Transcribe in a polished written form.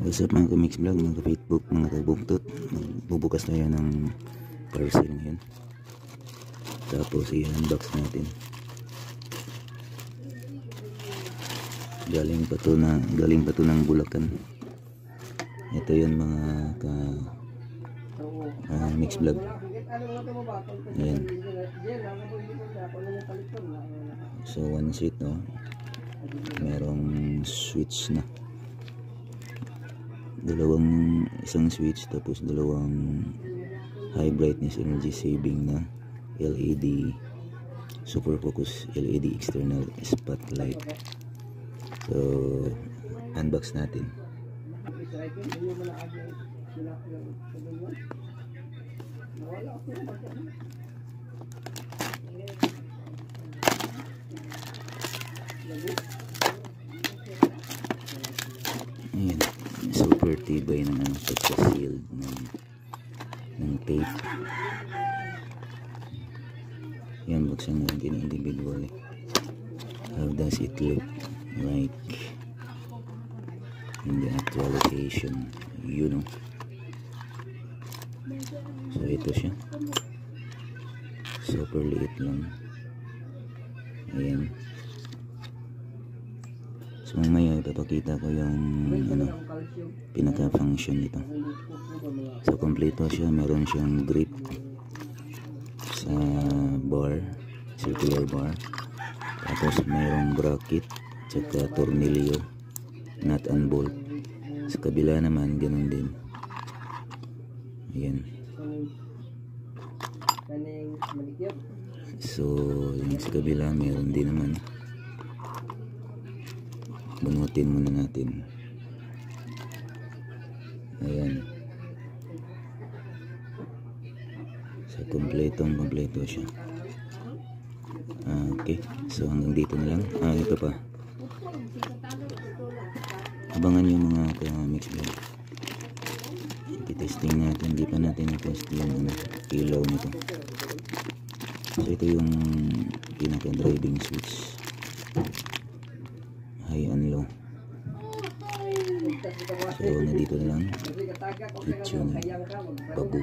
What's up mga ka-mix vlog, mga ka-Facebook, mga ka-buktot. Magbubukas tayo ng parcel ngayon. Tapos i-unbox natin. Galing pa to ng Bulacan. Ito yun mga mix vlog. Ayan. So one seat, no? Merong switch na. Isang switch, tapos dalawang high brightness energy saving na LED super focus LED external spotlight. So unbox natin. Ayan, super tibay ng pagka-sealed ng tape. Yan, buksan natin individually. How does it look like in the actual location, you know? So ito siya, super liit lang. Ayan. So mamaya ipapakita ko yung pinaka-function nito. So kompleto siya, meron siyang grip sa bar, circular bar. Tapos mayroong bracket, tsaka tornilyo, nut and bolt. Sa kabila naman ganun din. Ayan. So yung sa kabila mayroon din naman. Bunutin muna natin. Ayan. So kompleto siya. Okay, so hanggang dito na lang. Ito pa, abangan yung mga mix vlog. I-testing natin. Hindi pa natin i-test yung ilaw nito. So ito yung pinaka driving switch, high and low. So nandito na lang. Kitchen babu.